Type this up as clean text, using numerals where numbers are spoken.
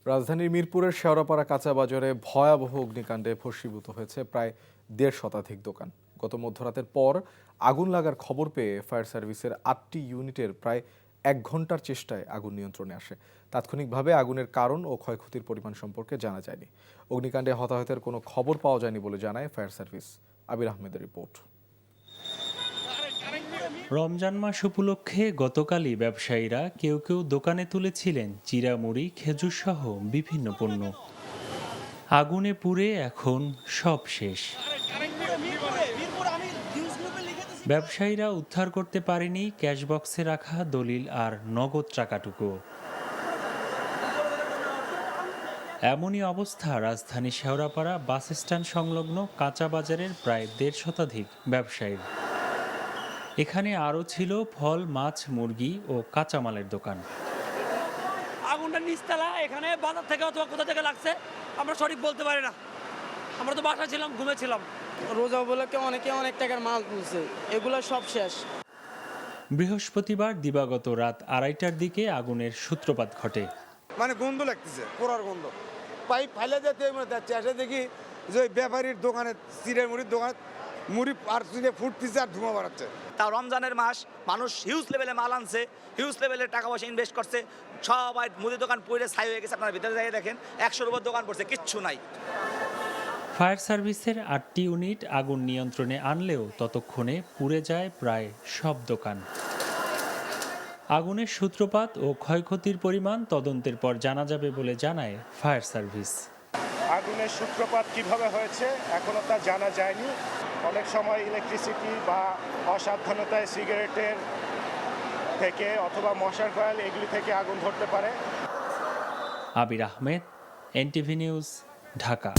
রাজধানীর মিরপুরের শেওড়াপাড়া কাঁচা বাজারে ভয়াবহ অগ্নিকাণ্ডে ভস্মীভূত হয়েছে প্রায় ১.৫ শতাধিক দোকান। গত মধ্যরাতের পর আগুন লাগার খবর পেয়ে ফায়ার সার্ভিসের ৮টি ইউনিটের প্রায় ১ ঘন্টার চেষ্টায় আগুন নিয়ন্ত্রণে আসে। তাৎক্ষণিকভাবে আগুনের কারণ ও ক্ষয়ক্ষতির পরিমাণ সম্পর্কে জানা যায়নি। অগ্নিকাণ্ডে হতাহতের কোনো খবর পাওয়া যায়নি বলে জানায় ফায়ার সার্ভিস। আবির আহমেদের রিপোর্ট। রমজান মাস উপলক্ষে গতকালই ব্যবসায়ীরা কেউ কেউ দোকানে তুলেছিলেন চিড়ামুড়ি, খেজুর সহ বিভিন্ন পণ্য। আগুনে পুড়ে এখন সব শেষ। ব্যবসায়ীরা উদ্ধার করতে পারেনি ক্যাশবক্সে রাখা দলিল আর নগদ টাকাটুকু। এমনই অবস্থা রাজধানী শেওড়াপাড়া বাস স্ট্যান্ড সংলগ্ন কাঁচা বাজারের প্রায় ১.৫ শতাধিক ব্যবসায়ীর। এখানে আরও ছিল ফল, মাছ, মুরগি ও কাঁচামালের দোকান। আগুনটা নিচতলা, এখানে বাজার থেকে অথবা কোথা থেকে লাগছে আমরা সঠিক বলতে পারি না। আমরা তো বাসায় ছিলাম, ঘুমেছিলাম। রোজা উপলক্ষে অনেকে অনেক টাকার মাল তুলছে, এগুলো সব শেষ। বৃহস্পতিবার দিবাগত রাত ২:৩০টার দিকে আগুনের সূত্রপাত ঘটে। মানে গন্ধ লাগতেছে, পোড়ার গন্ধ। পাইপ ফাইলে যেতে যাচ্ছে, এসে দেখি যে ওই ব্যাপারীর দোকানে, চিড়ের মুড়ির দোকানে মুড়ি আর চিড়ে ফুটতেছে আর ধোঁয়া বাড়াচ্ছে। তা রমজানের মাস, মানুষ হিউজ লেভেলে মাল আনছে, হিউজ লেভেলে টাকা পয়সা ইনভেস্ট করছে। সবাই মুদি দোকান পড়ে ছাই হয়ে গেছে। আপনার ভিতরে যাই দেখেন ১০০-এর উপর দোকান পড়ছে, কিচ্ছু নাই। ফায়ার সার্ভিসের ৮টি ইউনিট আগুন নিয়ন্ত্রণে আনলেও ততক্ষণে পুড়ে যায় প্রায় সব দোকান। আগুনের সূত্রপাত ও ক্ষয়ক্ষতির পরিমাণ তদন্তের পর জানা যাবে বলে জানায় ফায়ার সার্ভিস। আগুনের সূত্রপাত কিভাবে হয়েছে এখনো তা জানা যায়নি। অনেক সময় ইলেকট্রিসিটি বা অসাবধানতায় সিগারেটের থেকে অথবা মশার কয়েল এগুলি থেকে আগুন ধরতে পারে। আবির আহমেদ, এনটিভি নিউজ, ঢাকা।